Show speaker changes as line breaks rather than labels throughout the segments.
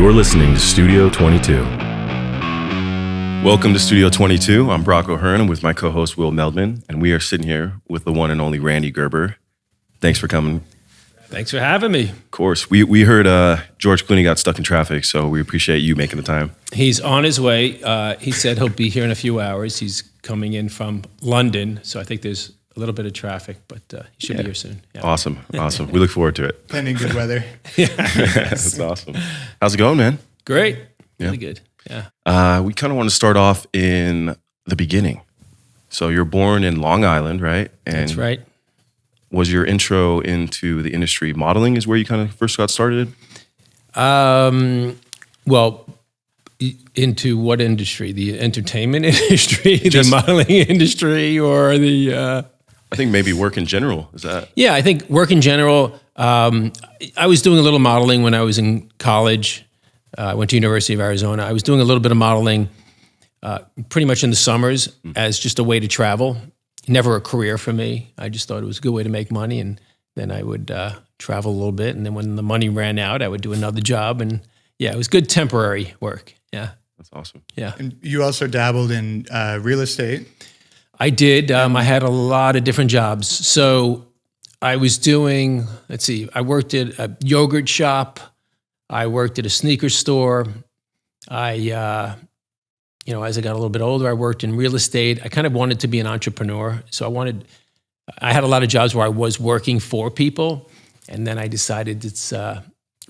You're listening to Studio 22. Welcome to Studio 22. I'm Brock O'Hearn. I'm with my co-host Will Meldman, and we are sitting here with the one and only Rande Gerber. Thanks for coming.
Thanks for having me.
Of course. We heard George Clooney got stuck in traffic, so we appreciate you making the time.
He's on his way. He said he'll be here in a few hours. He's coming in from London, so I think there's a little bit of traffic, but he should be here soon. Yeah.
Awesome. We look forward to it.
Pending good weather.
That's awesome. How's it going, man?
Great. Really good. Yeah.
We kind of want to start off in the beginning. So you're born in Long Island, right? And
that's right.
Was your intro into the industry modeling is where you kind of first got started?
Well, into what industry? The entertainment industry, the modeling industry, or the...
I think maybe work in general. Is that?
Yeah, I think work in general. I was doing a little modeling when I was in college. I went to University of Arizona. I was doing a little bit of modeling pretty much in the summers as just a way to travel. Never a career for me. I just thought it was a good way to make money, and then I would travel a little bit, and then when the money ran out, I would do another job, and yeah, it was good temporary work. Yeah.
That's awesome.
Yeah.
And you also dabbled in real estate.
I did. I had a lot of different jobs. So I was doing, I worked at a yogurt shop. I worked at a sneaker store. As I got a little bit older, I worked in real estate. I kind of wanted to be an entrepreneur. So I had a lot of jobs where I was working for people. And then I decided I'm going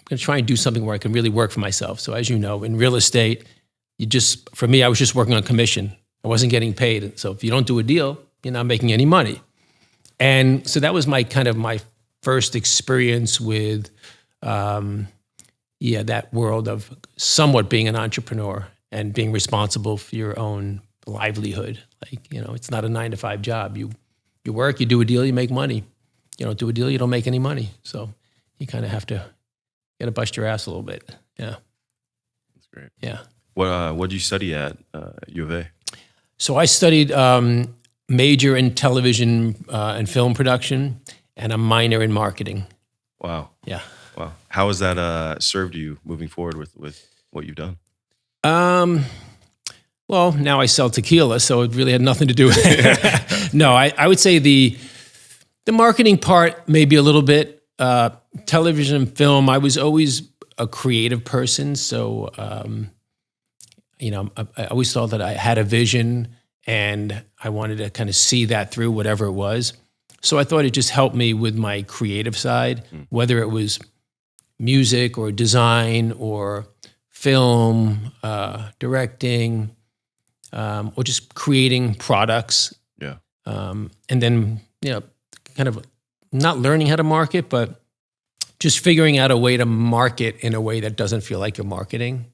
to try and do something where I can really work for myself. So as you know, in real estate, for me, I was just working on commission. I wasn't getting paid. So if you don't do a deal, you're not making any money. And so that was my first experience with, that world of somewhat being an entrepreneur and being responsible for your own livelihood. It's not a 9-to-5 job. You work, you do a deal, you make money. You don't do a deal, you don't make any money. So you kind of have to bust your ass a little bit. Yeah.
That's great.
Yeah.
What did you study at U of A?
So I studied major in television and film production and a minor in marketing.
Wow.
Yeah.
Wow. How has that served you moving forward with what you've done?
Well, now I sell tequila, so it really had nothing to do with it. No, I would say the marketing part, maybe a little bit. Television and film, I was always a creative person, so I always thought that I had a vision and I wanted to kind of see that through whatever it was. So I thought it just helped me with my creative side, whether it was music or design or film, directing, or just creating products.
Yeah.
And then, kind of not learning how to market, but just figuring out a way to market in a way that doesn't feel like you're marketing.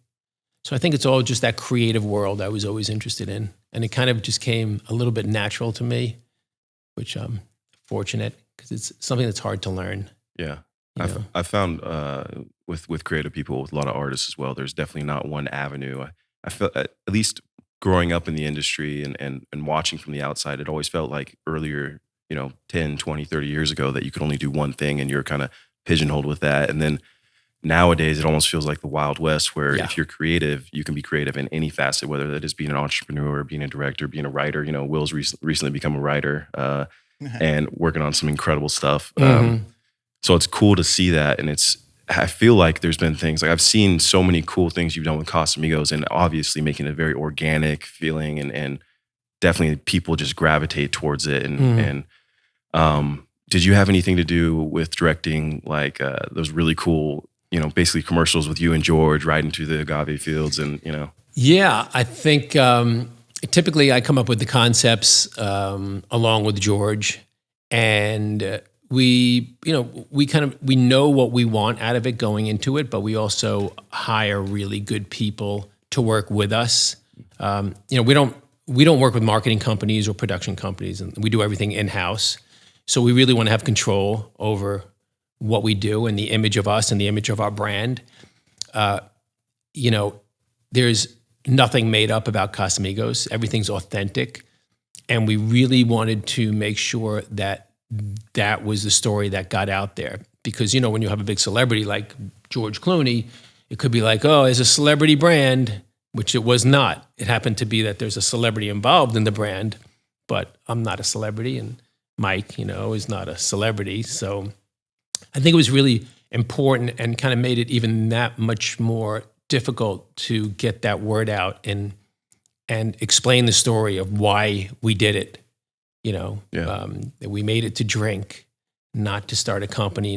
So I think it's all just that creative world I was always interested in. And it kind of just came a little bit natural to me, which I'm fortunate because it's something that's hard to learn.
Yeah. I've found with creative people, with a lot of artists as well, there's definitely not one avenue. I felt, at least growing up in the industry and watching from the outside, it always felt like earlier, 10, 20, 30 years ago that you could only do one thing and you're kind of pigeonholed with that. And then nowadays, it almost feels like the Wild West where if you're creative, you can be creative in any facet, whether that is being an entrepreneur, being a director, being a writer. Will's recently become a writer and working on some incredible stuff. So it's cool to see that. And I feel like there's been things, like I've seen so many cool things you've done with Casamigos and obviously making it very organic feeling and definitely people just gravitate towards it. And did you have anything to do with directing like those really cool, basically commercials with you and George riding through the agave fields and.
Yeah, I think typically I come up with the concepts along with George, and we know what we want out of it going into it, but we also hire really good people to work with us. We don't work with marketing companies or production companies, and we do everything in-house. So we really want to have control over what we do and the image of us and the image of our brand. There's nothing made up about Casamigos. Everything's authentic. And we really wanted to make sure that that was the story that got out there. Because, when you have a big celebrity like George Clooney, It could be like, oh, there's a celebrity brand, which it was not. It happened to be that there's a celebrity involved in the brand, but I'm not a celebrity, and Mike, is not a celebrity. So I think it was really important and kind of made it even that much more difficult to get that word out and explain the story of why we did it. That we made it to drink, not to start a company,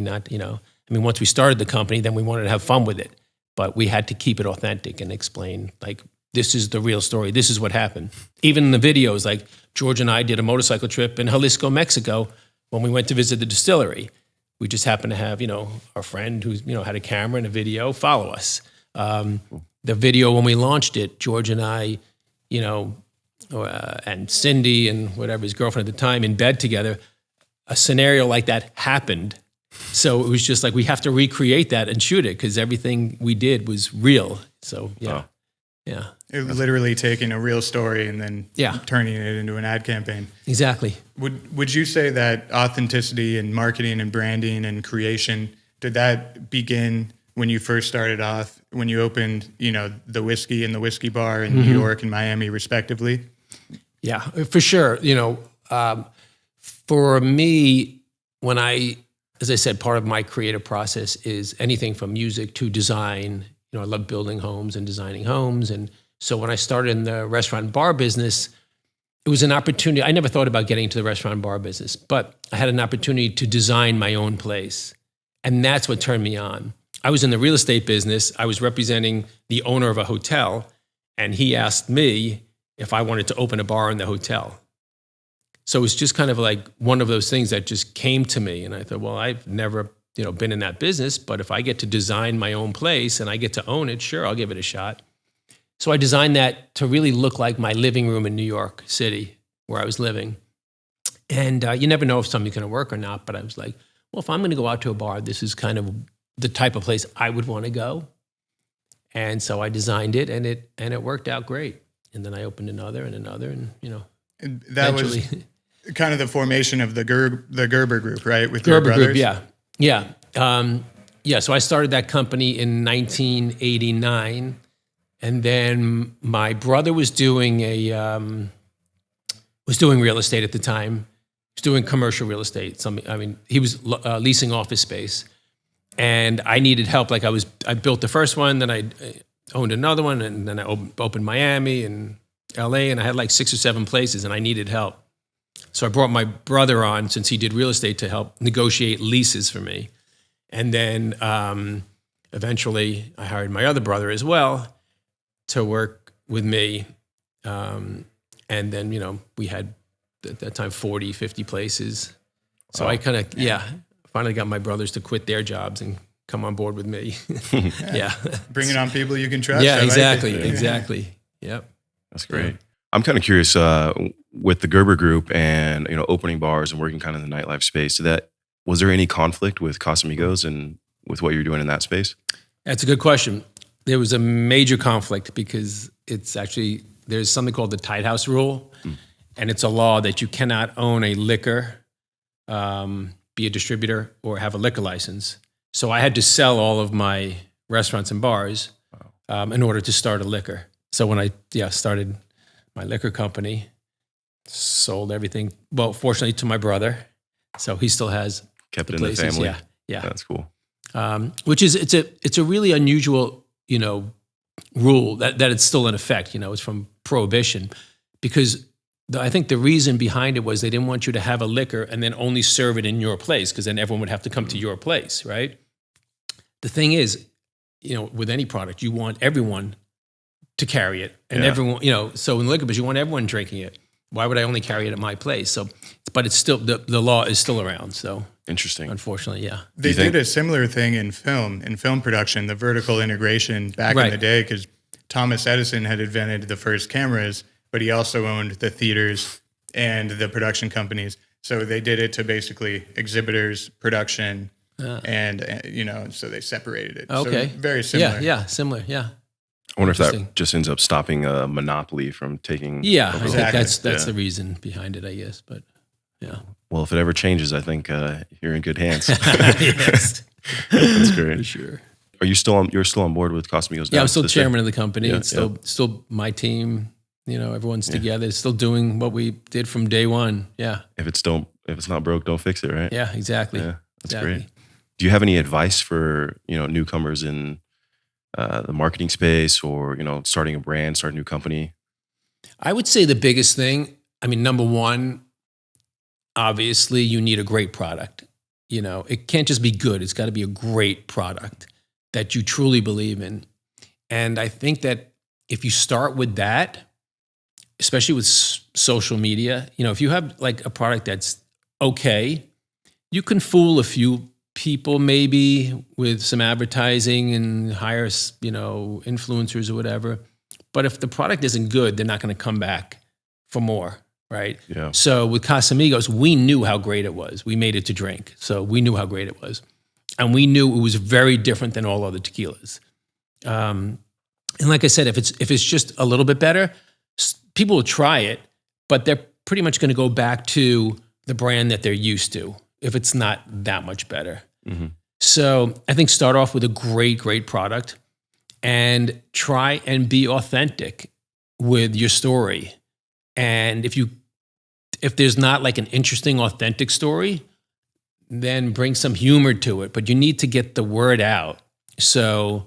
once we started the company, then we wanted to have fun with it, but we had to keep it authentic and explain, like, this is the real story. This is what happened. Even in the videos, like George and I did a motorcycle trip in Jalisco, Mexico, when we went to visit the distillery. We just happened to have, our friend who, had a camera and a video follow us. The video, when we launched it, George and I, and Cindy and whatever, his girlfriend at the time, in bed together, a scenario like that happened. So it was just like, we have to recreate that and shoot it because everything we did was real. So, yeah.
It was literally taking a real story and then turning it into an ad campaign.
Exactly.
Would you say that authenticity and marketing and branding and creation, did that begin when you first started off, when you opened, the whiskey and the whiskey bar in New York and Miami, respectively?
Yeah, for sure. For me, as I said, part of my creative process is anything from music to design. I love building homes and designing homes. And so when I started in the restaurant and bar business, it was an opportunity. I never thought about getting into the restaurant and bar business, but I had an opportunity to design my own place. And that's what turned me on. I was in the real estate business. I was representing the owner of a hotel, and he asked me if I wanted to open a bar in the hotel. So it was just kind of like one of those things that just came to me. And I thought, well, I've never been in that business, but if I get to design my own place and I get to own it, sure, I'll give it a shot. So I designed that to really look like my living room in New York City where I was living. And you never know if something's going to work or not, but I was like, well, if I'm going to go out to a bar, this is kind of the type of place I would want to go. And so I designed it, and it worked out great. And then I opened another, and
and that
eventually.
Was kind of the formation of the Gerber Group, right? With
Gerber
your brothers?
Group, yeah. So I started that company in 1989, and then my brother was doing real estate at the time. He was doing commercial real estate. He was leasing office space, and I needed help. Like I built the first one, then I owned another one, and then I opened Miami and LA, and I had like 6 or 7 places, and I needed help. So I brought my brother on, since he did real estate, to help negotiate leases for me. And then eventually I hired my other brother as well to work with me. And then, we had at that time 40, 50 places. So I kind of, finally got my brothers to quit their jobs and come on board with me.
Bringing on people you can trust.
Yeah, exactly. Yep.
That's great. I'm kind of curious with the Gerber Group and opening bars and working kind of in the nightlife space. Was there any conflict with Casamigos and with what you're doing in that space?
That's a good question. There was a major conflict because there's something called the Tight House Rule, and it's a law that you cannot own a liquor, be a distributor, or have a liquor license. So I had to sell all of my restaurants and bars in order to start a liquor. So when I started my liquor company, sold everything, well, fortunately to my brother. So he still has
kept it in the family.
Yeah.
That's cool.
Which is, it's a really unusual, rule that it's still in effect. It's from Prohibition, because I think the reason behind it was they didn't want you to have a liquor and then only serve it in your place, because then everyone would have to come to your place, right? The thing is, with any product, you want everyone to carry it, and everyone, so in liquor business, you want everyone drinking it. Why would I only carry it at my place? So, but it's still, the law is still around. So
interesting.
Unfortunately, yeah.
They did a similar thing in film production, the vertical integration back in the day, because Thomas Edison had invented the first cameras, but he also owned the theaters and the production companies. So they did it to basically exhibitors, production, and so they separated it.
Okay.
So very similar.
Yeah, similar, yeah.
I wonder if that just ends up stopping a monopoly from taking.
Yeah, I think that's the reason behind it, I guess. But yeah.
Well, if it ever changes, I think you're in good hands.
Yes,
that's great.
For sure.
Are you still on? You're still on board with Casamigos?
Yeah,
now,
I'm still
sister?
chairman of the company.
Yeah,
It's still my team. Everyone's together. It's still doing what we did from day one. Yeah.
If it's not broke, don't fix it, right?
Yeah, exactly.
Yeah, that's
Exactly.
great. Do you have any advice for newcomers in the marketing space, or starting a brand, starting a new company?
I would say the biggest thing, number one, obviously you need a great product. It can't just be good. It's got to be a great product that you truly believe in. And I think that if you start with that, especially with social media, if you have like a product that's okay, you can fool a few people maybe with some advertising and hire, influencers or whatever. But if the product isn't good, they're not going to come back for more, right?
Yeah.
So with Casamigos, we knew how great it was. We made it to drink, so we knew how great it was. And we knew it was very different than all other tequilas. And like I said, if it's just a little bit better, people will try it, but they're pretty much going to go back to the brand that they're used to if it's not that much better.
Mm-hmm.
So I think start off with a great product and try and be authentic with your story. And if there's not like an interesting, authentic story, then bring some humor to it. But you need to get the word out. So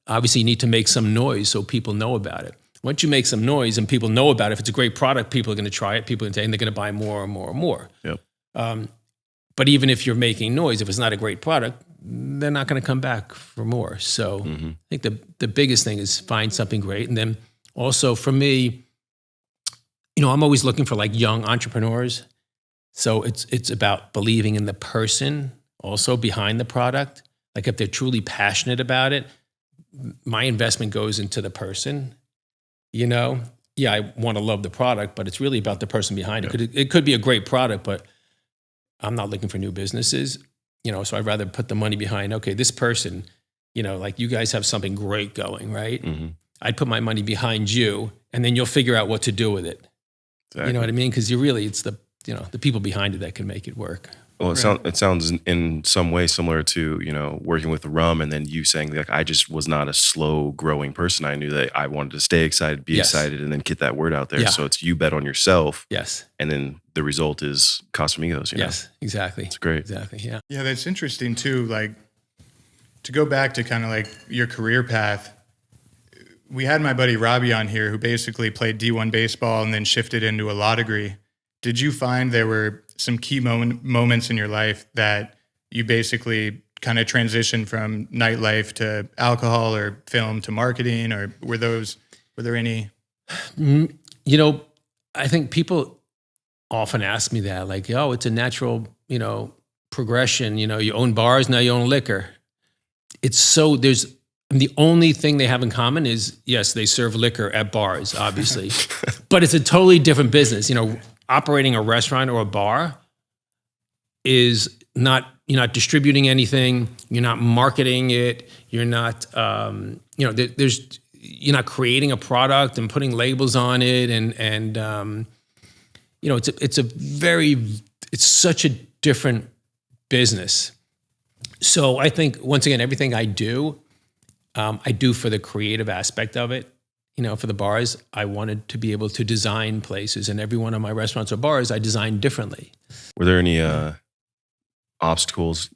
obviously you need to make some noise so people know about it. Once you make some noise and people know about it, if it's a great product, people are going to try it. People are going to say, and they're going to buy more and more and more.
Yep.
But even if you're making noise, if it's not a great product, they're not going to come back for more. So I think the biggest thing is find something great. And then also for me, I'm always looking for like young entrepreneurs. So it's about believing in the person also behind the product. Like if they're truly passionate about it, my investment goes into the person. Yeah, I want to love the product, but it's really about the person behind it. It could be a great product, but I'm not looking for new businesses, so I'd rather put the money behind, okay, this person, like you guys have something great going, right?
Mm-hmm.
I'd put my money behind you, and then you'll figure out what to do with it.
Exactly.
You know what I mean? Because it's the people behind it that can make it work.
Well, it sounds in some way similar to, working with the rum, and then you saying like, I just was not a slow growing person. I knew that I wanted to stay excited, be excited, and then get that word out there.
Yeah.
So it's you bet on yourself.
Yes.
And then the result is Casamigos.
Yes, exactly.
It's great.
Exactly. Yeah.
Yeah, that's interesting too. Like to go back to kind of like your career path. We had my buddy Robbie on here who basically played D1 baseball and then shifted into a law degree. Did you find there were some key moments in your life that you basically kind of transitioned from nightlife to alcohol or film to marketing, or were there any?
I think people often ask me that, like, oh, it's a natural, progression. You own bars, now you own liquor. The only thing they have in common is, yes, they serve liquor at bars, obviously, but it's a totally different business. Operating a restaurant or a bar is not, you're not distributing anything, you're not marketing it, you're not, you're not creating a product and putting labels on it, and it's such a different business. So I think once again, everything I do for the creative aspect of it. For the bars, I wanted to be able to design places, and every one of my restaurants or bars I designed differently.
Were there any obstacles,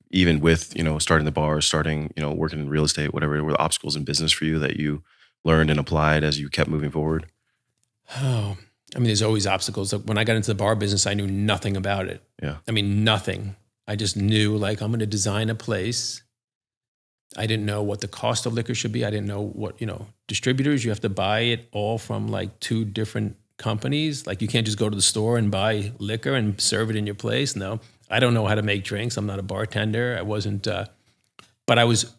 even with, starting the bar, starting, working in real estate, whatever, were the obstacles in business for you that you learned and applied as you kept moving forward?
Oh, there's always obstacles. When I got into the bar business, I knew nothing about it.
Yeah.
Nothing. I just knew, like, I'm going to design a place. I didn't know what the cost of liquor should be. I didn't know what, distributors, you have to buy it all from like 2 different companies. Like you can't just go to the store and buy liquor and serve it in your place. No, I don't know how to make drinks. I'm not a bartender. I wasn't, but I was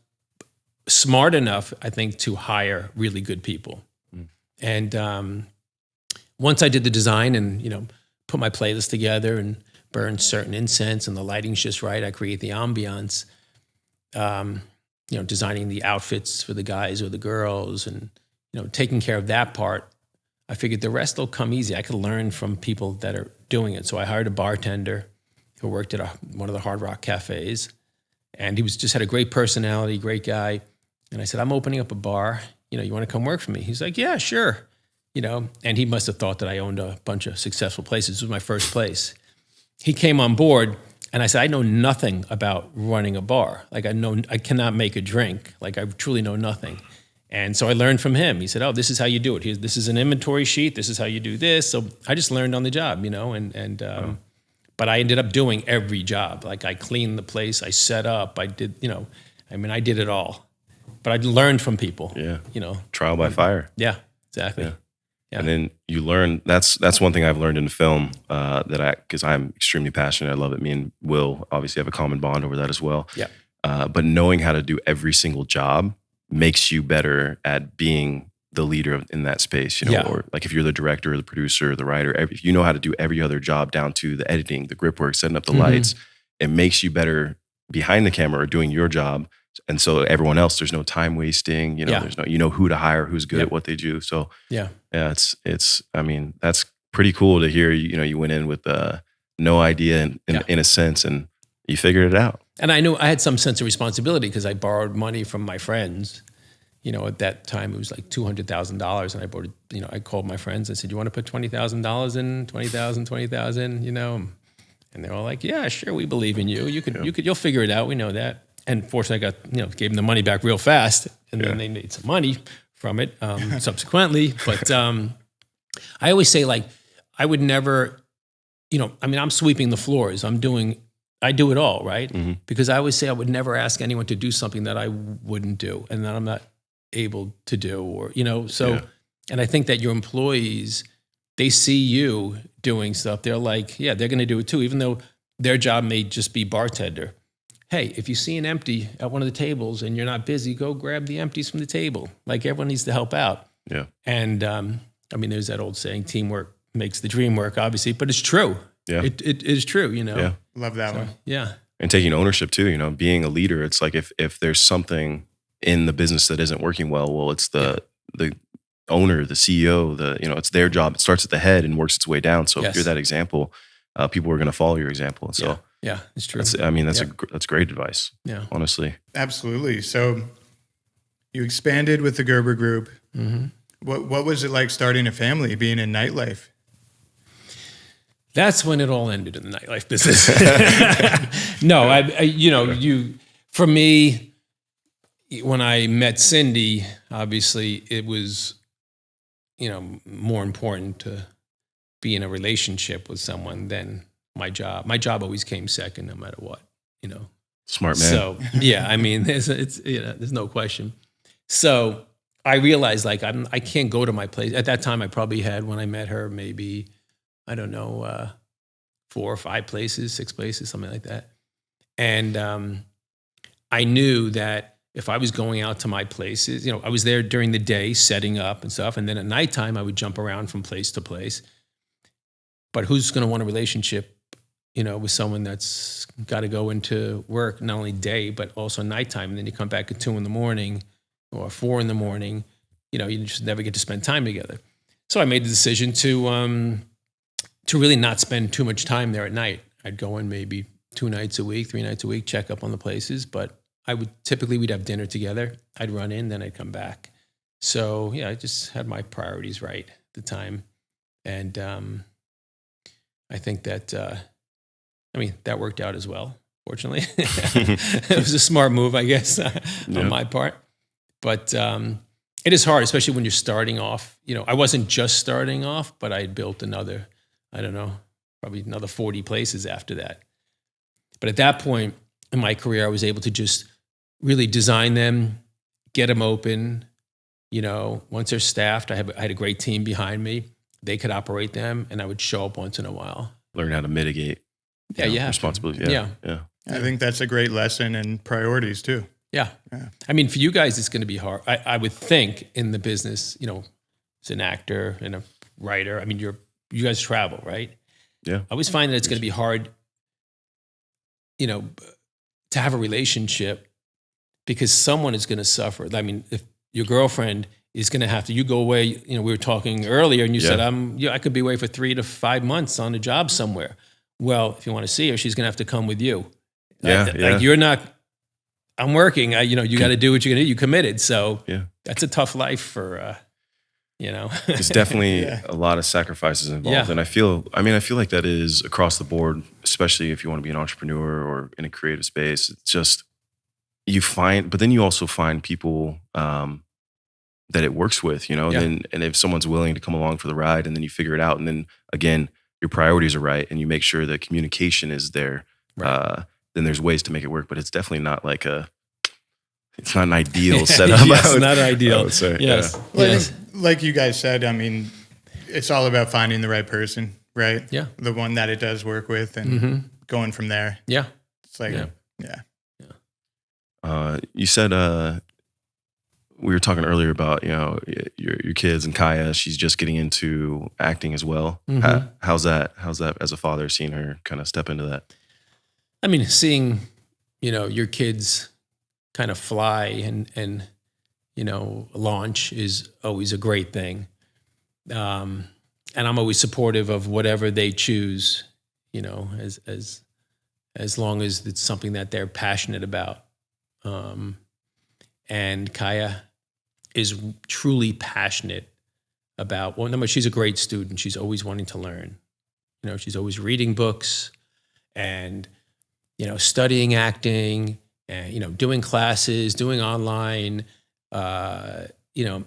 smart enough, I think, to hire really good people. And once I did the design and, put my playlist together and burn certain incense and the lighting's just right, I create the ambiance. Designing the outfits for the guys or the girls and, taking care of that part, I figured the rest will come easy. I could learn from people that are doing it. So I hired a bartender who worked at one of the Hard Rock cafes. And he just had a great personality, great guy. And I said, I'm opening up a bar. You want to come work for me? He's like, yeah, sure. And he must have thought that I owned a bunch of successful places. This was my first place. He came on board, and I said, I know nothing about running a bar. Like, I cannot make a drink. Like, I truly know nothing. And so I learned from him. He said, oh, this is how you do it. This is an inventory sheet. This is how you do this. So I just learned on the job, but I ended up doing every job. Like, I cleaned the place, I set up, I did, I did it all. But I learned from people.
Yeah. Trial by fire.
Yeah, exactly.
Yeah. Yeah. And then you learn, that's one thing I've learned in film because I'm extremely passionate. I love it. Me and Will obviously have a common bond over that as well.
Yeah.
But knowing how to do every single job makes you better at being the leader in that space, or like if you're the director or the producer or the writer, if you know how to do every other job down to the editing, the grip work, setting up the lights, it makes you better behind the camera or doing your job. And so everyone else, there's no time wasting, there's no, who to hire, who's good at what they do. So it's, that's pretty cool to hear, you went in with no idea in a sense, and you figured it out.
And I knew I had some sense of responsibility because I borrowed money from my friends. At that time it was like $200,000, and I borrowed. I called my friends. I said, "You want to put $20,000 in? 20,000, 20,000." And they're all like, "Yeah, sure, we believe in you. You'll figure it out. We know that." And fortunately, I got gave them the money back real fast, and then they made some money from it subsequently. But I always say, like, I would never, I'm sweeping the floors. I do it all, right? Mm-hmm. Because I always say I would never ask anyone to do something that I wouldn't do and that I'm not able to do, or, and I think that your employees, they see you doing stuff. They're like, yeah, they're going to do it too, even though their job may just be bartender. Hey, if you see an empty at one of the tables and you're not busy, go grab the empties from the table. Like, everyone needs to help out.
Yeah.
And there's that old saying, teamwork makes the dream work, obviously, but it's true.
Yeah.
It is true,
Yeah.
Love that one.
Yeah.
And taking ownership too, being a leader. It's like if there's something in the business that isn't working well, it's the owner, the CEO, it's their job. It starts at the head and works its way down. So if you're that example, people are going to follow your example. And so
yeah, it's true.
That's great advice.
Yeah,
honestly.
Absolutely. So you expanded with the Gerber Group. Mm-hmm. What was it like starting a family, being in nightlife?
That's when it all ended in the nightlife business. No, for me, when I met Cindy, obviously it was, more important to be in a relationship with someone than my job. My job always came second, no matter what,
Smart man.
So there's no question. So I realized, like, I can't go to my place. At that time, I probably had, when I met her, maybe, I don't know, 4 or 5 places, 6 places, something like that. And I knew that if I was going out to my places, I was there during the day setting up and stuff. And then at nighttime, I would jump around from place to place. But who's going to want a relationship, with someone that's got to go into work, not only day, but also nighttime. And then you come back at 2 a.m. or 4 a.m, you just never get to spend time together. So I made the decision to really not spend too much time there at night. I'd go in maybe 2 nights a week, 3 nights a week, check up on the places. But we'd have dinner together. I'd run in, then I'd come back. So I just had my priorities right at the time. And I think that, that worked out as well, fortunately. It was a smart move, I guess, on my part. But it is hard, especially when you're starting off. I wasn't just starting off, but I had built another, probably another 40 places after that. But at that point in my career, I was able to just really design them, get them open. Once they're staffed, I had a great team behind me. They could operate them, and I would show up once in a while.
Learn how to mitigate responsibility.
Yeah.
I think that's a great lesson in priorities too.
Yeah. For you guys, it's going to be hard. I would think in the business, as an actor and a writer, you guys travel, right?
Yeah.
I always find that it's going to be hard, to have a relationship because someone is going to suffer. If your girlfriend is going to have to, you go away, we were talking earlier and you said, I could be away for 3 to 5 months on a job somewhere. Well, if you want to see her, she's going to have to come with you. Like, you're not I'm working. You got to do what you're gonna do. You committed, so
Yeah.
that's a tough life for
There's definitely a lot of sacrifices involved.
Yeah.
And I feel like that is across the board, especially if you want to be an entrepreneur or in a creative space. It's just, but then you also find people that it works with, and if someone's willing to come along for the ride, and then you figure it out. And then again, your priorities are right and you make sure that communication is there.
Right.
Then there's ways to make it work, but it's definitely not it's not an ideal setup.
Yes, not ideal.
I would say.
Yes.
Yeah.
Well,
Yes.
like you guys said, I mean, it's all about finding the right person, right?
Yeah.
The one that it does work with and going from there.
Yeah.
It's like,
You said we were talking earlier about your kids and Kaya. She's just getting into acting as well. How's that as a father, seeing her kind of step into that?
I mean, seeing your kids kind of fly and launch is always a great thing. And I'm always supportive of whatever they choose, as long as it's something that they're passionate about. And Kaya is truly passionate about, well, no, she's a great student. She's always wanting to learn. She's always reading books and, studying acting and, doing classes, doing online,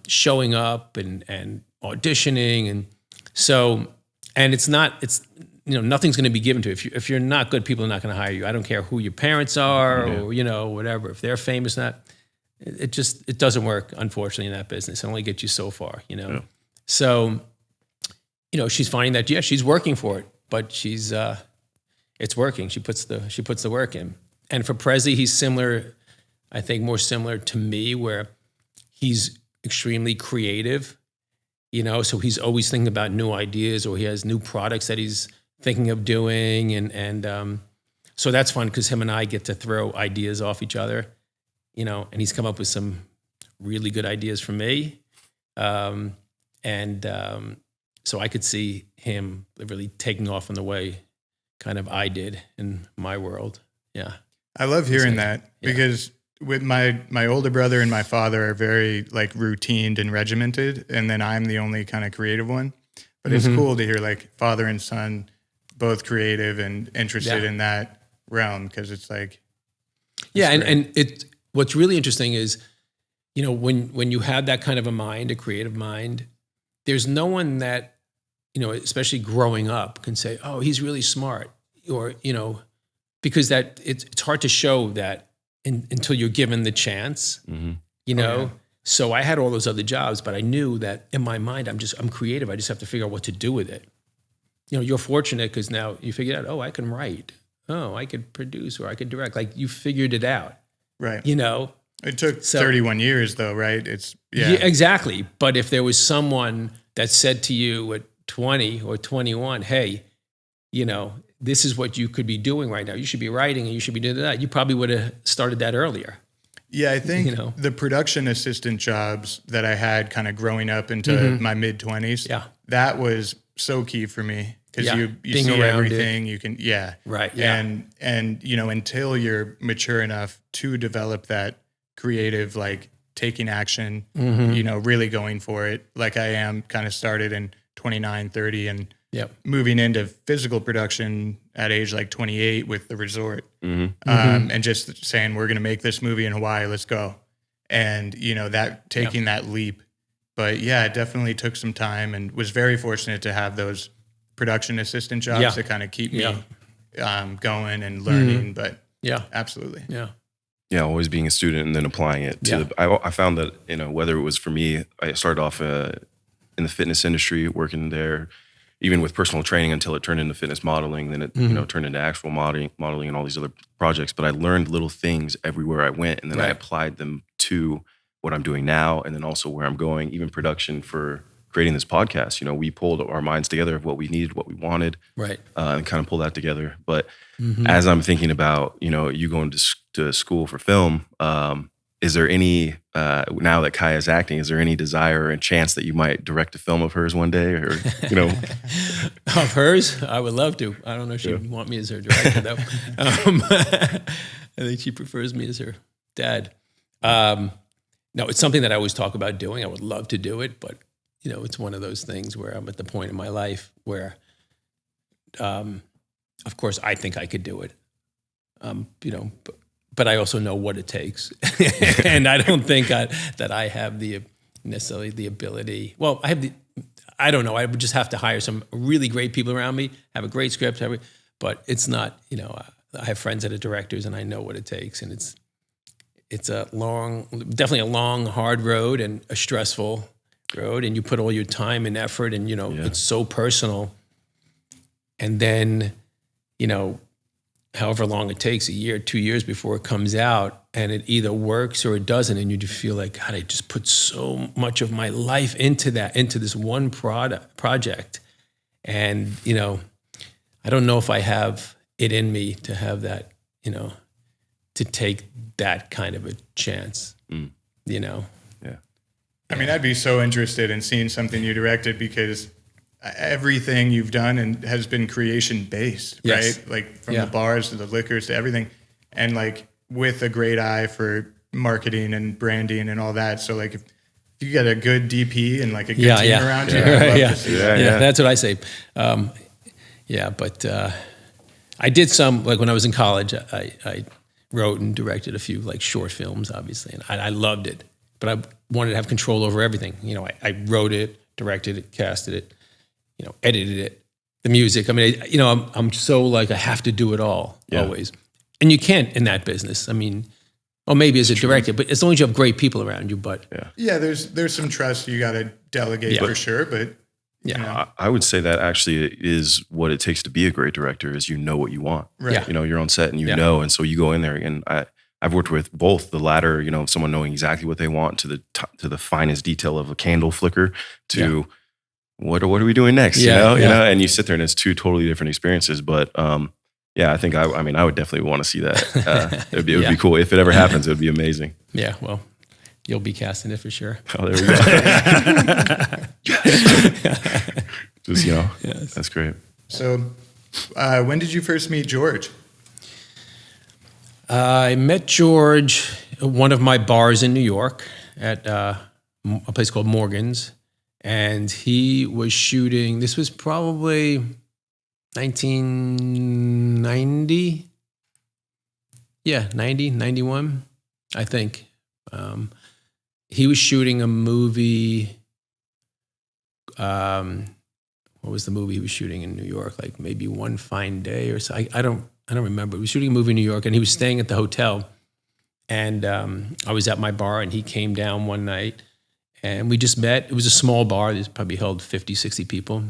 showing up and auditioning. And so, and it's nothing's going to be given to you. If you're not good, people are not going to hire you. I don't care who your parents are or, whatever. If they're famous, it doesn't work, unfortunately, in that business. It only gets you so far,
Yeah.
So, she's finding that, she's working for it, but it's working. She puts the work in. And for Prezi, he's similar, I think more similar to me, where he's extremely creative, so he's always thinking about new ideas, or he has new products that he's thinking of doing. And so that's fun because him and I get to throw ideas off each other, and he's come up with some really good ideas for me. So I could see him really taking off in the way kind of I did in my world. Yeah.
I love hearing that because with my older brother and my father are very like routined and regimented, and then I'm the only kind of creative one. But it's cool to hear like father and son both creative and interested in that realm, because it's like
and what's really interesting is, when you have that kind of a mind, a creative mind, there's no one that, especially growing up, can say, oh, he's really smart, or, because that it's hard to show that until you're given the chance, So I had all those other jobs, but I knew that in my mind, I'm creative. I just have to figure out what to do with it. You're fortunate because now you figured out, oh, I can write. Oh, I could produce, or I could direct. Like, you figured it out.
Right.
It
took 31 years though, right?
Yeah, exactly. But if there was someone that said to you at 20 or 21, hey, this is what you could be doing right now. You should be writing and you should be doing that. You probably would have started that earlier.
Yeah, I think the production assistant jobs that I had kind of growing up into my mid-20s, that was so key for me, because you see everything. You can,
Right, yeah.
And until you're mature enough to develop that creative, like taking action, really going for it, like I am, kind of started in 29, 30, and moving into physical production at age like 28 with the resort, and just saying, we're going to make this movie in Hawaii, let's go. And, that taking that leap. But yeah, it definitely took some time, and was very fortunate to have those production assistant jobs to kind of keep me going and learning. But absolutely.
Yeah, always being a student and then applying it to I found that, whether it was for me, I started off in the fitness industry, working there, even with personal training, until it turned into fitness modeling. Then it turned into actual modeling and all these other projects. But I learned little things everywhere I went, and then I applied them to what I'm doing now, and then also where I'm going, even production for creating this podcast. We pulled our minds together of what we needed, what we wanted, and kind of pull that together. But as I'm thinking about, you going to school for film, is there any, now that Kaya's acting, is there any desire and chance that you might direct a film of hers one day, or,
Of hers? I would love to. I don't know if she'd want me as her director, though. I think she prefers me as her Dad. No, it's something that I always talk about doing. I would love to do it, but it's one of those things where I'm at the point in my life where, of course, I think I could do it. But I also know what it takes, and I don't think that I have necessarily the ability. Well, I don't know. I would just have to hire some really great people around me, have a great script, but it's not. I have friends that are directors, and I know what it takes, and it's definitely a long, hard road and a stressful road, and you put all your time and effort, and it's so personal, and then however long it takes, a year, 2 years before it comes out, and it either works or it doesn't, and you just feel like, God, I just put so much of my life into this one project, and I don't know if I have it in me to have that, to take that kind of a chance,
Yeah.
I mean, I'd be so interested in seeing something you directed, because everything you've done and has been creation based,
Yes.
right? Like from the bars to the liquors to everything, and like with a great eye for marketing and branding and all that. So like if you get a good DP and like a good team around you, I'd love to see that.
Yeah, that's what I say. But I did some, like when I was in college, I wrote and directed a few like short films, obviously, and I loved it. But I wanted to have control over everything. I wrote it, directed it, casted it, edited it, the music. I mean, I'm so like, I have to do it all always. And you can't in that business. I mean, or maybe as a director, but as long as you have great people around you, but.
Yeah, there's some trust you got to delegate for sure, but.
I would say that actually is what it takes to be a great director, is what you want.
Right.
You're on set and and so you go in there, and I've worked with both the latter, someone knowing exactly what they want to the finest detail of a candle flicker to what are we doing next? And you sit there and it's two totally different experiences. But I think I would definitely want to see that. It would be cool if it ever happens. It would be amazing.
Yeah, well, you'll be casting it for sure.
Oh, there we go. Just that's great.
So, when did you first meet George?
I met George at one of my bars in New York at a place called Morgan's, and he was shooting. This was probably 1990. Yeah, 90, 91, I think. He was shooting a movie. What was the movie he was shooting in New York? Like maybe One Fine Day or so. I don't remember. He was shooting a movie in New York, and he was staying at the hotel. And I was at my bar, and he came down one night, and we just met. It was a small bar. It probably held 50, 60 people.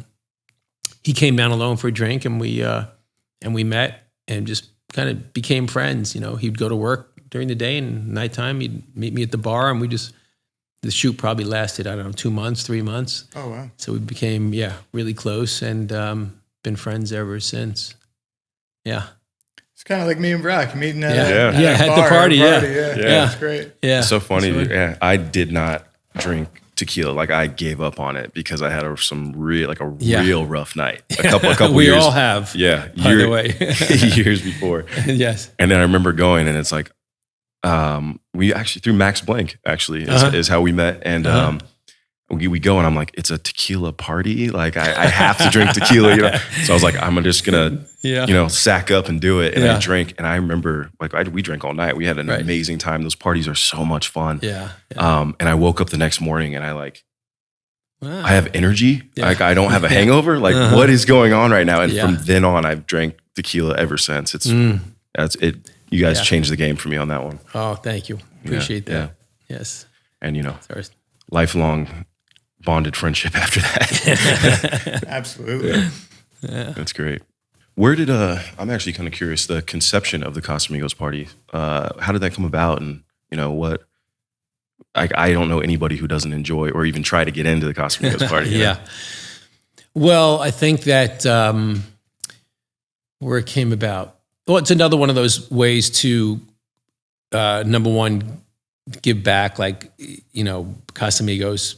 He came down alone for a drink, and we met and just kind of became friends. He'd go to work during the day, and nighttime he'd meet me at the bar, and the shoot probably lasted, 2 months, 3 months.
Oh, wow.
So we became, really close, and been friends ever since. Yeah.
It's kind of like me and Brock meeting at
at
the
party. Yeah.
It's great.
Yeah.
It's so funny. Yeah. I did not drink tequila. Like I gave up on it because I had real rough night. A couple
we
years.
all have.
Yeah.
By the way.
Years before.
Yes.
And then I remember going, and it's like, we actually through Max Blank is how we met. And we go, and I'm like, it's a tequila party. Like I have to drink tequila, So I was like, I'm just gonna, sack up and do it. And I drank, and I remember we drank all night. We had an amazing time. Those parties are so much fun.
Yeah.
And I woke up the next morning, and I have energy. Yeah. Like I don't have a hangover. Like what is going on right now? And from then on, I've drank tequila ever since. That's it. You guys changed the game for me on that one.
Oh, thank you. Appreciate that. Yeah. Yes.
And lifelong bonded friendship after that.
Absolutely.
Yeah.
That's great. Where did I'm actually kind of curious, the conception of the Casamigos party. How did that come about? And what? I don't know anybody who doesn't enjoy or even try to get into the Casamigos party.
Yeah. Well, I think that where it came about. Well, it's another one of those ways to, number one, give back. Like, Casamigos,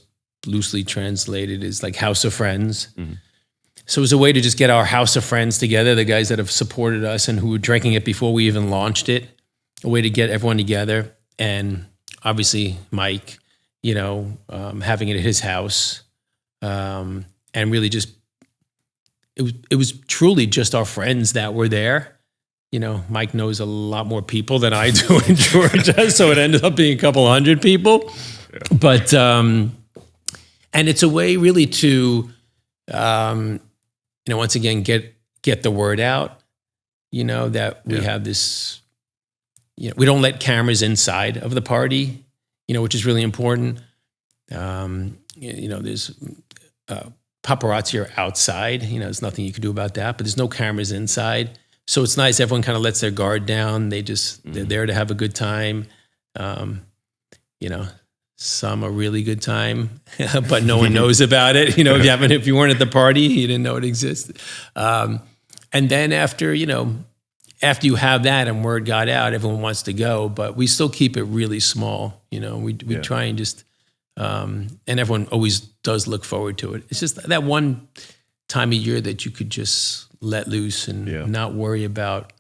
loosely translated, is like House of Friends. Mm-hmm. So it was a way to just get our House of Friends together, the guys that have supported us and who were drinking it before we even launched it, a way to get everyone together and obviously Mike, having it at his house, and really just it was truly just our friends that were there. Mike knows a lot more people than I do in Georgia, so it ended up being a couple hundred people. Yeah. But and it's a way really to once again get the word out. That we have this. We don't let cameras inside of the party, which is really important. There's paparazzi are outside. There's nothing you can do about that, but there's no cameras inside. So it's nice. Everyone kind of lets their guard down. They're there to have a good time. Some a really good time, but no one knows about it. If you weren't at the party, you didn't know it existed. And then after you have that and word got out, everyone wants to go, but we still keep it really small. We try and just, and everyone always does look forward to it. It's just that one time a year that you could just let loose and not worry about,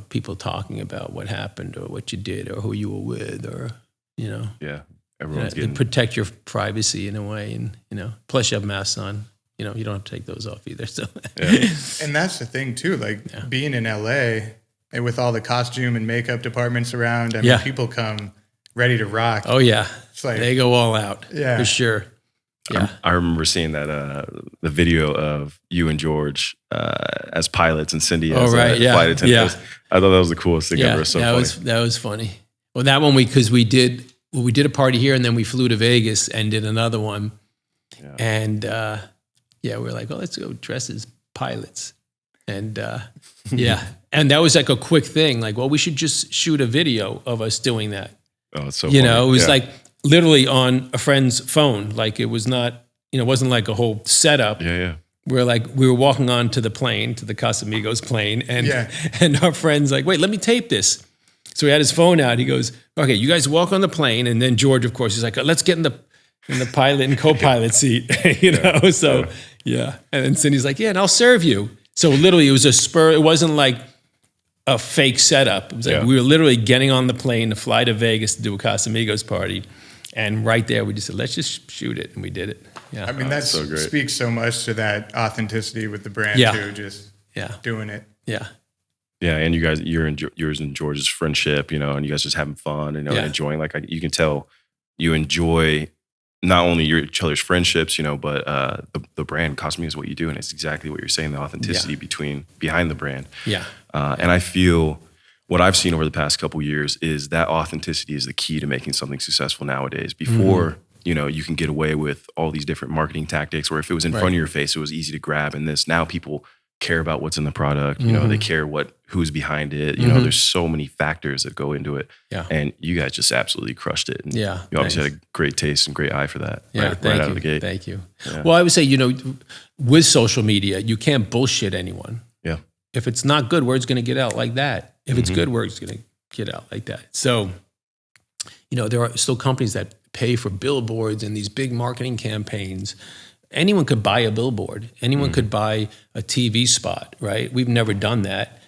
people talking about what happened or what you did or who you were with or,
Yeah, everyone's getting...
protect your privacy in a way. And, plus you have masks on. You don't have to take those off either. So,
And that's the thing too, being in LA and with all the costume and makeup departments around, people come ready to rock.
Oh yeah.
It's like,
they go all out for sure. Yeah.
I remember seeing that, the video of you and George, as pilots and Cindy as flight attendants.
Yeah.
I thought that was the coolest thing ever. So
that was funny. Well, that one because we did a party here and then we flew to Vegas and did another one. Yeah. And, we were like, let's go dress as pilots. And and that was like a quick thing. Like, we should just shoot a video of us doing that.
Oh, it's so funny.
It was like literally on a friend's phone. Like it was not, it wasn't like a whole setup.
Yeah.
We were walking on to the plane, to the Casamigos plane. And our friend's like, wait, let me tape this. So he had his phone out. He goes, okay, you guys walk on the plane. And then George, of course, is like, let's get in the pilot and co-pilot seat, So, yeah. And then Cindy's like, and I'll serve you. So literally it was a spur. It wasn't like a fake setup. It was like we were literally getting on the plane to fly to Vegas to do a Casamigos party. And right there, we just said, let's just shoot it. And we did it. Yeah.
I mean, that speaks so much to that authenticity with the brand too, just doing it.
Yeah.
Yeah, and you guys, yours and George's friendship, and you guys just having fun and enjoying. Like you can tell you enjoy not only each other's friendships, but the brand Casamigos is what you do, and it's exactly what you're saying. The authenticity behind the brand. Yeah, and I feel what I've seen over the past couple of years is that authenticity is the key to making something successful nowadays. Before, you can get away with all these different marketing tactics, where if it was in front of your face, it was easy to grab. And now people care about what's in the product. They care who's behind it. There's so many factors that go into it. Yeah. And you guys just absolutely crushed it. And you obviously had a great taste and great eye for that.
Yeah,
right out of the gate.
Thank you. Yeah. Well, I would say, with social media, you can't bullshit anyone.
Yeah.
If it's not good, word's going to get out like that. If it's good, word's going to get out like that. So, there are still companies that pay for billboards and these big marketing campaigns. Anyone could buy a billboard. Anyone could buy a TV spot, right? We've never done that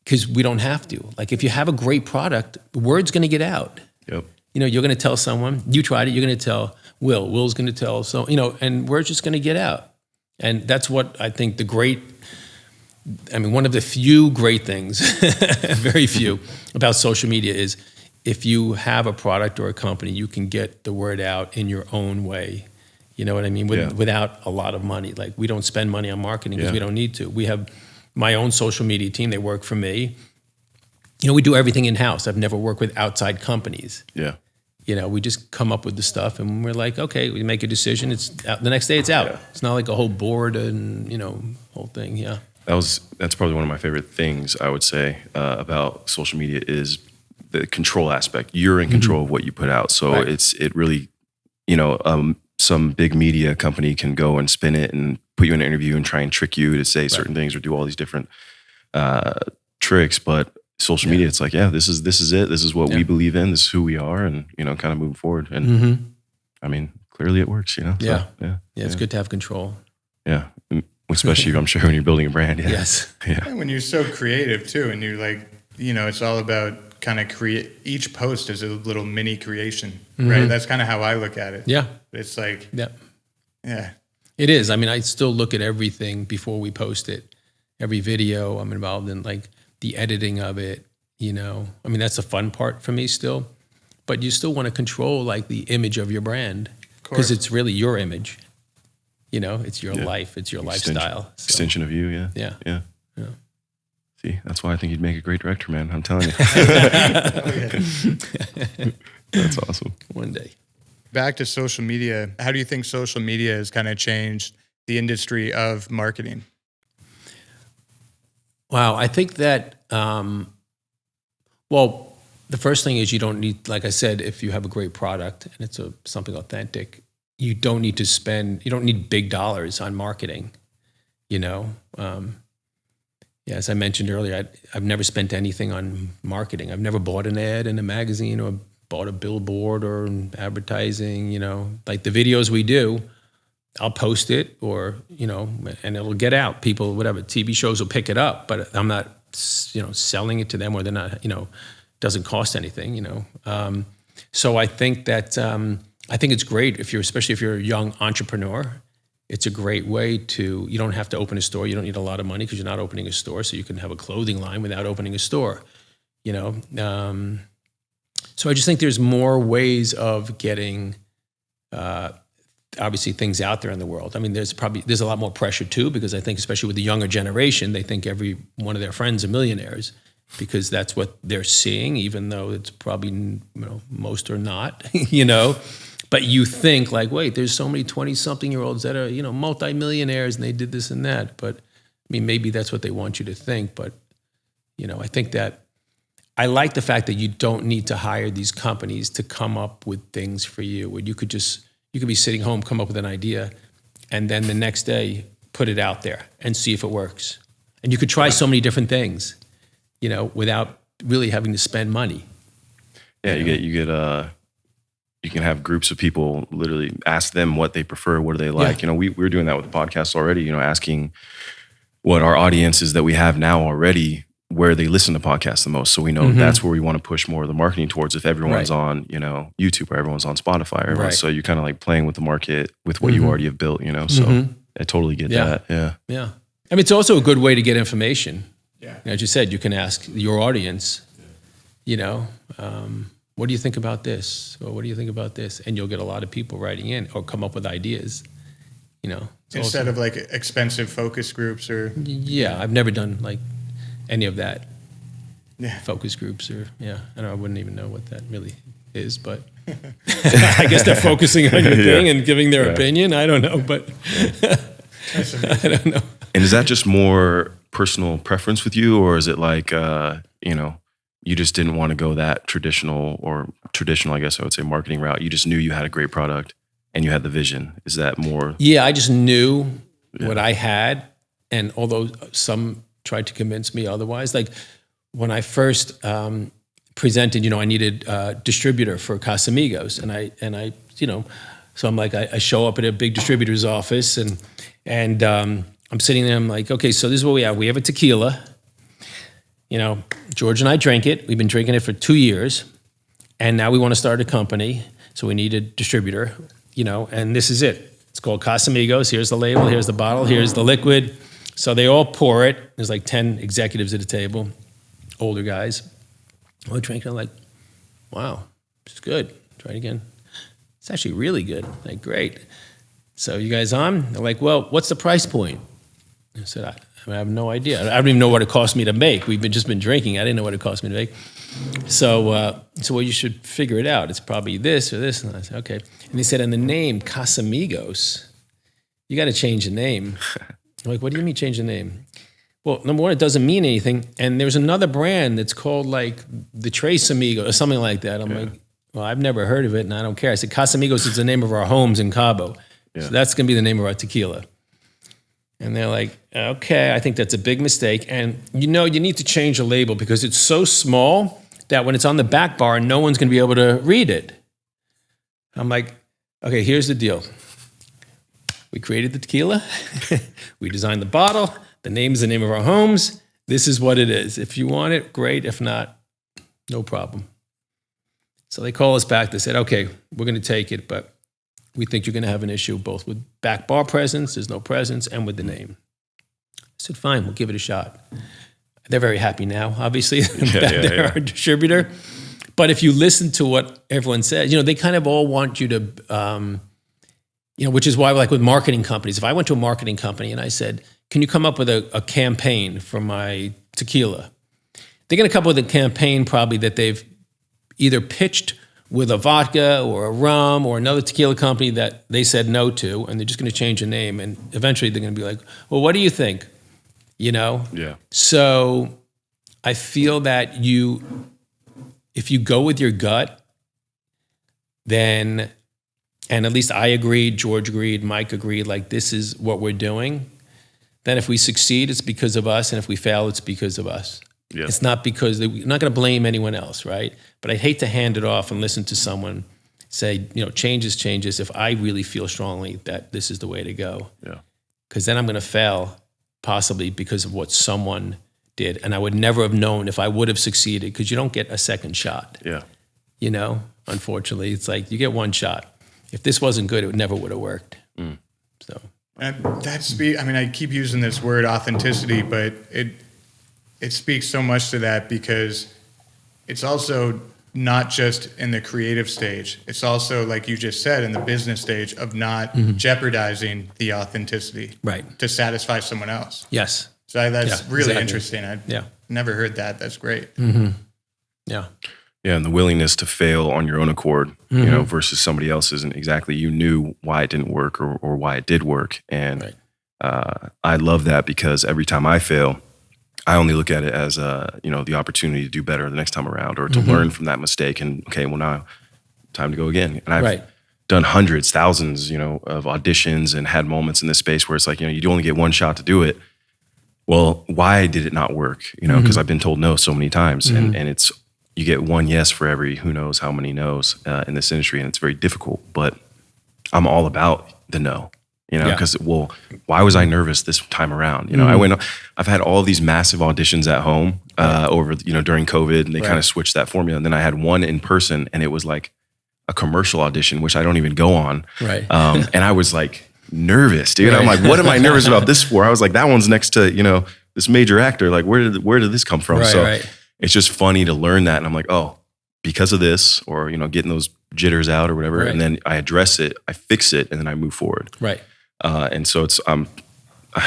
because we don't have to. Like if you have a great product, the word's going to get out.
Yep.
You're going to tell someone, you tried it, you're going to tell Will. Will's going to tell, so, and word's just going to get out. And that's what I think one of the few great things, very few, about social media is if you have a product or a company, you can get the word out in your own way. You know what I mean? Without a lot of money. Like we don't spend money on marketing because we don't need to. We have my own social media team. They work for me. We do everything in-house. I've never worked with outside companies.
Yeah.
We just come up with the stuff and we're like, okay, we make a decision. It's out. The next day it's out. Yeah. It's not like a whole board and, whole thing. Yeah.
That's probably one of my favorite things I would say about social media is the control aspect. You're in control of what you put out. So it really, some big media company can go and spin it and put you in an interview and try and trick you to say certain things or do all these different tricks. But social media, it's like, this is it. This is what we believe in. This is who we are, and kind of moving forward. And I mean, clearly it works. So,
it's good to have control.
Yeah, especially I'm sure when you're building a brand. Yeah.
Yes.
Yeah.
And when you're so creative too, and you're like, it's all about kind of create each post as a little mini creation, right? That's kind of how I look at it.
Yeah.
It's like, yeah.
It is. I mean, I still look at everything before we post it. Every video, I'm involved in like the editing of it, you know. I mean, that's the fun part for me still. But you still want to control like the image of your brand because it's really your image. You know, it's your life, it's your lifestyle. So.
Extension of you, yeah.
Yeah.
See, that's why I think you'd make a great director, man. I'm telling you. That's awesome.
One day.
Back to social media. How do you think social media has kind of changed the industry of marketing?
Wow, I think that, well, the first thing is you don't need, like I said, if you have a great product and it's something authentic, you don't need big dollars on marketing, you know? Yeah, as I mentioned earlier, I've never spent anything on marketing. I've never bought an ad in a magazine or bought a billboard or advertising, you know. Like the videos we do, I'll post it or, you know, and it'll get out. People, whatever, TV shows will pick it up, but I'm not, you know, selling it to them or they're not, you know, doesn't cost anything, you know. So I think that, I think it's great especially if you're a young entrepreneur. It's a great way you don't have to open a store. You don't need a lot of money because you're not opening a store. So you can have a clothing line without opening a store, you know. So I just think there's more ways of getting, obviously, things out there in the world. I mean, there's a lot more pressure too, because I think especially with the younger generation, they think every one of their friends are millionaires because that's what they're seeing, even though it's probably, you know, most are not, you know. But you think like, wait, there's so many 20-something-year-olds that are, you know, multimillionaires and they did this and that. But I mean, maybe that's what they want you to think. But, you know, I think that I like the fact that you don't need to hire these companies to come up with things for you. Where you could be sitting home, come up with an idea, and then the next day put it out there and see if it works. And you could try so many different things, you know, without really having to spend money.
Yeah, you can have groups of people literally ask them what they prefer, what do they like.
Yeah.
You know, we're doing that with the podcast already, you know, asking what our audiences that we have now already, where they listen to podcasts the most. So we know that's where we want to push more of the marketing towards if everyone's on, you know, YouTube or everyone's on Spotify. So you're kind of like playing with the market with what you already have built, you know. So I totally get that. Yeah.
Yeah. I mean, it's also a good way to get information.
Yeah.
As you said, you can ask your audience, you know, what do you think about this? Or what do you think about this? And you'll get a lot of people writing in or come up with ideas, you know.
Instead of like expensive focus groups or...
Yeah, I've never done like any of that. Focus groups or, I wouldn't even know what that really is, but I guess they're focusing on your thing and giving their opinion. I don't know, but I don't know.
And is that just more personal preference with you, or is it like, you know, you just didn't want to go that traditional, I guess I would say, marketing route? You just knew you had a great product and you had the vision. Is that more? Yeah,
I just knew what I had. And although some tried to convince me otherwise, like when I first presented, you know, I needed a distributor for Casamigos. And I, you know, so I'm like, I show up at a big distributor's office and I'm sitting there, I'm like, okay, so this is what we have. We have a tequila. You know, George and I drank it. We've been drinking it for 2 years. And now we want to start a company. So we need a distributor, you know, and this is it. It's called Casamigos. Here's the label. Here's the bottle. Here's the liquid. So they all pour it. There's like 10 executives at a table, older guys. All drinking. I'm like, wow, it's good. Try it again. It's actually really good. Like, great. So you guys on? They're like, well, what's the price point? I said, I have no idea. I don't even know what it cost me to make. We've just been drinking. I didn't know what it cost me to make. So well, you should figure it out. It's probably this or this. And I said, okay. And he said, and the name Casamigos, you got to change the name. I'm like, what do you mean change the name? Well, number one, it doesn't mean anything. And there's another brand that's called like the Tres Amigos or something like that. I'm like, well, I've never heard of it and I don't care. I said, Casamigos is the name of our homes in Cabo. So that's going to be the name of our tequila. And they're like, okay, I think that's a big mistake. And you know, you need to change the label because it's so small that when it's on the back bar, no one's going to be able to read it. I'm like, okay, here's the deal. We created the tequila. We designed the bottle. The name's the name of our homes. This is what it is. If you want it, great. If not, No problem. So they call us back. They said, okay, we're going to take it, but we think you're going to have an issue both with back bar presence, there's no presence, and with the name. I said, fine, we'll give it a shot. They're very happy now, obviously, that they're our distributor. But if you listen to what everyone says, they kind of all want you to, which is why, like with marketing companies, if I went to a marketing company and I said, can you come up with a campaign for my tequila? They're going to come up with a campaign probably that they've either pitched with a vodka or a rum or another tequila company that they said no to, and they're just going to change the name. And eventually they're going to be like, well, what do you think?
Yeah.
So I feel that if you go with your gut, then, and at least I agreed, George agreed, Mike agreed, like this is what we're doing, then if we succeed, it's because of us. And if we fail, it's because of us. Yeah. It's not because we're not going to blame anyone else, right? But I hate to hand it off and listen to someone say, changes if I really feel strongly that this is the way to go.
Yeah.
Because then I'm going to fail possibly because of what someone did. And I would never have known if I would have succeeded, because you don't get a second shot.
Yeah.
Unfortunately, it's like you get one shot. If this wasn't good, it never would have worked. So
and I keep using this word authenticity, but it speaks so much to that, because it's also not just in the creative stage. It's also, like you just said, in the business stage of not jeopardizing the authenticity to satisfy someone else.
Yes.
So that's really interesting. I never heard that. That's great.
Mm-hmm. Yeah.
Yeah, and the willingness to fail on your own accord, versus somebody else's, and exactly you knew why it didn't work or why it did work. And I love that, because every time I fail, I only look at it as the opportunity to do better the next time around, or to learn from that mistake. And okay, well, now time to go again. And I've done hundreds, thousands, of auditions, and had moments in this space where it's like, you only get one shot to do it. Well, why did it not work? Because I've been told no so many times, and it's, you get one yes for every who knows how many no's in this industry, and it's very difficult. But I'm all about the no. Because why was I nervous this time around? I've had all these massive auditions at home over, during COVID, and they kind of switched that formula. And then I had one in person, and it was like a commercial audition, which I don't even go on.
Right.
And I was like nervous, dude. I'm like, what am I nervous about this for? I was like, that one's next to, this major actor. Like, where did this come from? It's just funny to learn that. And I'm like, oh, because of this, or, getting those jitters out or whatever. And then I address it, I fix it, and then I move forward.
Right.
And so it's,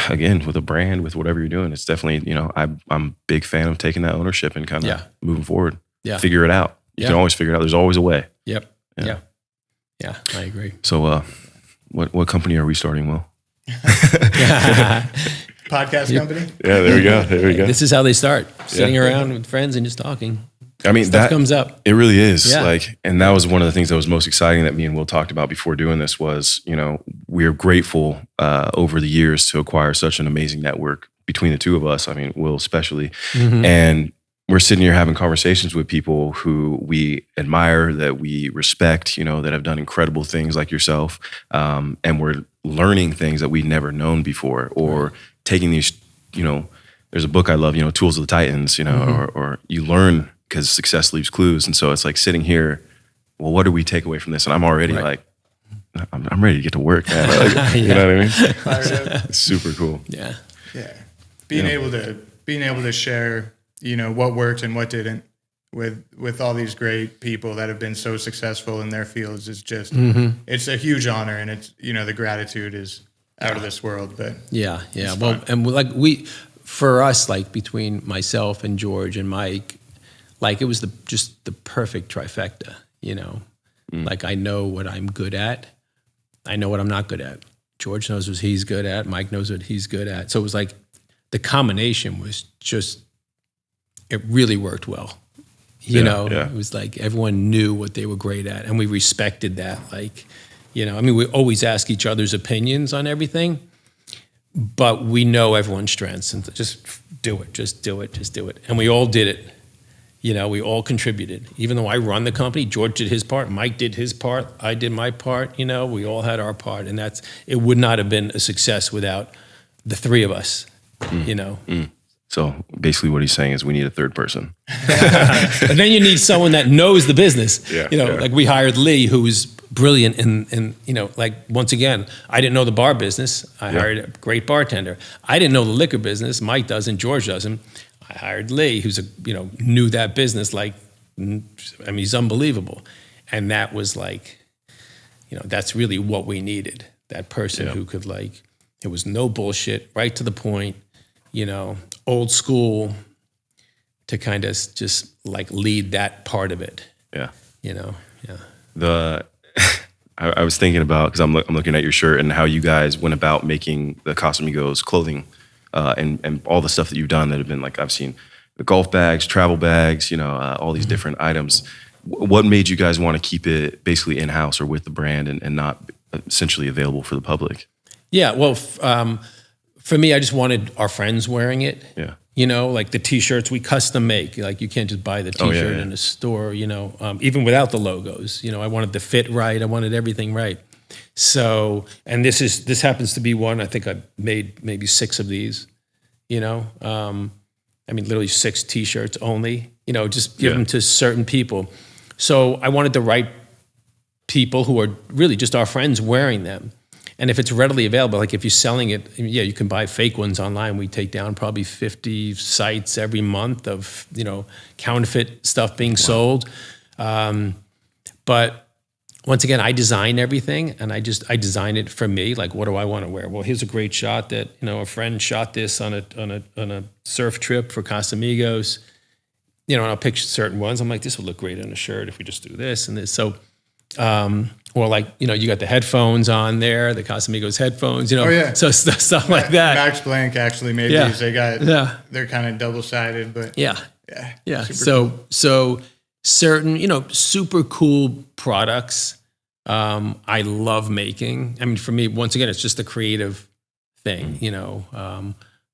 again, with a brand, with whatever you're doing, it's definitely, I'm a big fan of taking that ownership and kind of moving forward. Yeah. Figure it out. You can always figure it out. There's always a way.
Yep. Yeah, I agree.
So what company are we starting, Will?
Podcast company?
Yeah, there we go.
This is how they start. Sitting around with friends and just talking.
I mean,
Stuff comes up.
It really is. Yeah. And that was one of the things that was most exciting that me and Will talked about before doing this was, we're grateful over the years to acquire such an amazing network between the two of us. I mean, Will especially. And we're sitting here having conversations with people who we admire, that we respect, that have done incredible things like yourself. And we're learning things that we'd never known before, or taking these, there's a book I love, Tools of the Titans, or you learn because success leaves clues. And so it's like sitting here, well, what do we take away from this? And I'm already like, I'm ready to get to work, man. You know what I mean? It's super cool.
Yeah. Being able to share, what worked and what didn't with all these great people that have been so successful in their fields is just, it's a huge honor, and it's, the gratitude is out of this world. But
well, and for us, like between myself and George and Mike, like it was just the perfect trifecta, Like I know what I'm good at. I know what I'm not good at. George knows what he's good at. Mike knows what he's good at. So it was like the combination was just, it really worked well. It was like everyone knew what they were great at, and we respected that. Like, we always ask each other's opinions on everything, but we know everyone's strengths, and just do it. And we all did it. We all contributed. Even though I run the company, George did his part, Mike did his part, I did my part, we all had our part. And it would not have been a success without the three of us,
So basically what he's saying is we need a third person.
And then you need someone that knows the business.
Yeah,
You know,
yeah.
like we hired Lee, who was brilliant in, you know, like once again, I didn't know the bar business. I hired a great bartender. I didn't know the liquor business. Mike doesn't, George doesn't. I hired Lee, who's knew that business like, I mean, he's unbelievable. And that was like, that's really what we needed. That person who could it was no bullshit, right to the point, old school, to kind of just like lead that part of it.
Yeah.
Yeah.
I was thinking about, because I'm looking at your shirt and how you guys went about making the Casamigos clothing, and all the stuff that you've done that have been like, I've seen the golf bags, travel bags, all these different items. What made you guys want to keep it basically in-house or with the brand and not essentially available for the public?
Yeah, well, for me, I just wanted our friends wearing it.
Yeah.
Like the T-shirts we custom make. Like you can't just buy the T-shirt in a store, even without the logos. I wanted the fit right. I wanted everything right. So, and this happens to be one. I think I made maybe 6 of these, literally 6 T-shirts only, just give them to certain people. So I wanted the right people who are really just our friends wearing them. And if it's readily available, like if you're selling it, you can buy fake ones online. We take down probably 50 sites every month of, counterfeit stuff being sold. But once again, I design everything, and I design it for me. Like, what do I want to wear? Well, here's a great shot that, a friend shot this on a surf trip for Casamigos. And I'll pick certain ones. I'm like, this would look great on a shirt if we just do this and this. So, or like, you got the headphones on there, the Casamigos headphones, so stuff like that.
Max Blank actually made these. They got, they're kind of double-sided, but
yeah.
Super cool.
So certain, super cool products, I love making. I mean, for me, once again, it's just a creative thing,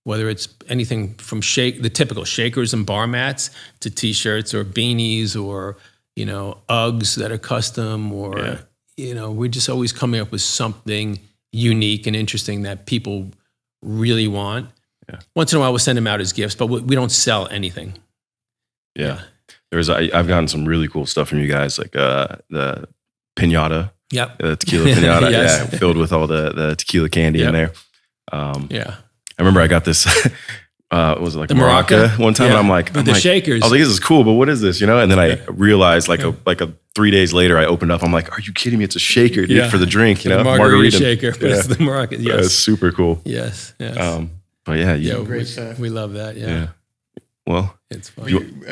whether it's anything from the typical shakers and bar mats to T-shirts or beanies or, Uggs that are custom or, we're just always coming up with something unique and interesting that people really want. Yeah. Once in a while, we'll send them out as gifts, but we don't sell anything.
Yeah. I've gotten some really cool stuff from you guys, like the pinata.
Yep.
The tequila pinata.
Yes.
Filled with all the tequila candy in there. I remember I got this, was it like
the
Maraca one time? And I'm like,
shakers.
I was like, this is cool, but what is this? And then I realized like 3 days later, I opened up. I'm like, are you kidding me? It's a shaker, dude, for the drink,
the margarita shaker, but it's the Maraca. Yes.
It's super cool.
Yes.
But
great stuff.
We love that. Yeah.
Well,
it's fun.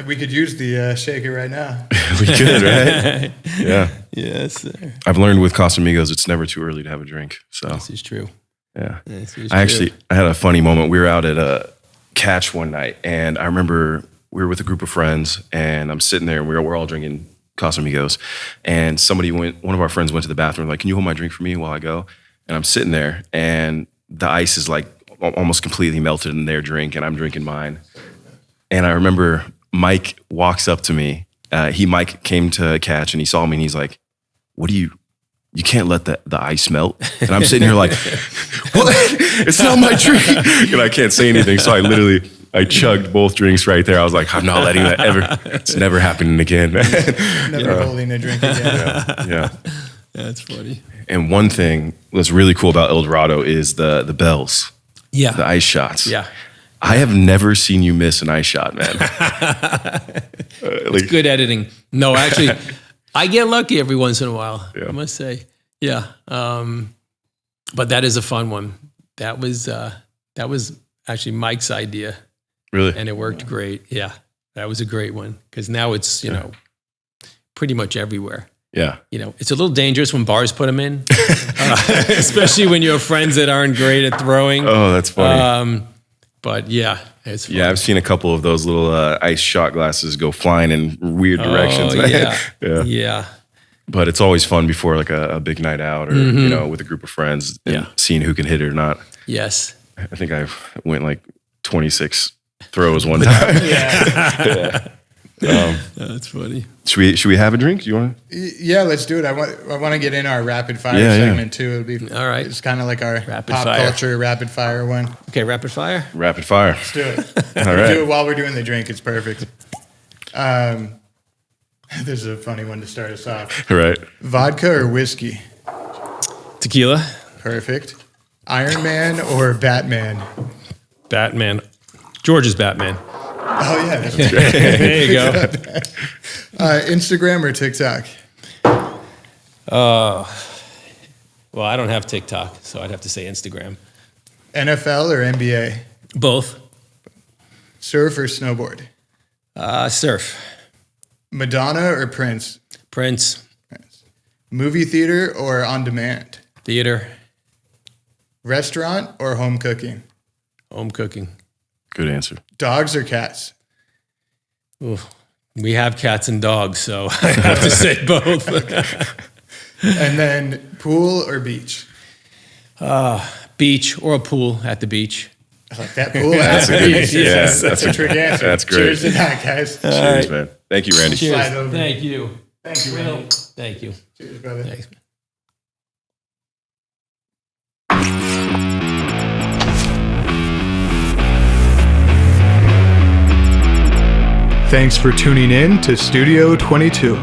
We could use the shaker right now.
We could, right? Yeah.
Yes, sir.
I've learned with Casamigos, it's never too early to have a drink. So
this is true.
Yeah. I had a funny moment. We were out at a catch one night, and I remember we were with a group of friends, and I'm sitting there, and we're all drinking Casamigos, and one of our friends went to the bathroom, like, can you hold my drink for me while I go? And I'm sitting there, and the ice is like almost completely melted in their drink, and I'm drinking mine. And I remember Mike walks up to me. Mike came to catch, and he saw me, and he's like, what do you can't let the ice melt. And I'm sitting here like, what? It's not my drink. And I can't say anything. So I chugged both drinks right there. I was like, I'm not letting that ever. It's never happening again.
Never holding a drink again.
Yeah.
That's funny.
And one thing that's really cool about El Dorado is the bells.
Yeah.
The ice shots.
Yeah.
I have never seen you miss an ice shot, man.
It's good editing. No, actually, I get lucky every once in a while, I must say. Yeah. But that is a fun one. That was actually Mike's idea.
Really?
And it worked great. Yeah. That was a great one. Because now it's, pretty much everywhere.
Yeah.
It's a little dangerous when bars put them in, especially when you have friends that aren't great at throwing.
Oh, that's funny.
But yeah, it's fun.
Yeah, I've seen a couple of those little ice shot glasses go flying in weird directions.
Yeah.
But it's always fun before like a big night out or, with a group of friends and seeing who can hit it or not.
Yes.
I think I went like 26 throws one time.
That's funny.
Should we have a drink? Do you want to?
Yeah, let's do it. I want to get in our rapid fire segment too. It'll be
all right.
It's kind of like our
rapid
pop
fire.
Culture rapid fire one.
Okay, rapid fire.
Rapid fire.
Let's do it.
All right.
Do it while we're doing the drink. It's perfect. This is a funny one to start us off.
Right.
Vodka or whiskey?
Tequila.
Perfect. Iron Man or Batman?
Batman. George's Batman.
Oh, yeah. That's great.
There you go.
Instagram or TikTok?
Well, I don't have TikTok, so I'd have to say Instagram.
NFL or NBA?
Both.
Surf or snowboard?
Surf.
Madonna or Prince?
Prince.
Movie theater or on demand?
Theater.
Restaurant or home cooking?
Home cooking.
Good answer.
Dogs or cats?
Ooh, we have cats and dogs, so I have to say both.
And then pool or beach?
Beach or a pool at the beach.
I like that. Pool at the beach.
Yeah,
Yes, that's a trick answer.
That's great.
Cheers to that, guys.
Cheers, man. Thank you, Randy.
Cheers.
Slide over.
Thank you.
Thank you, Randy.
Thank you.
Cheers, brother.
Thanks.
Thanks for tuning in to Studio 22.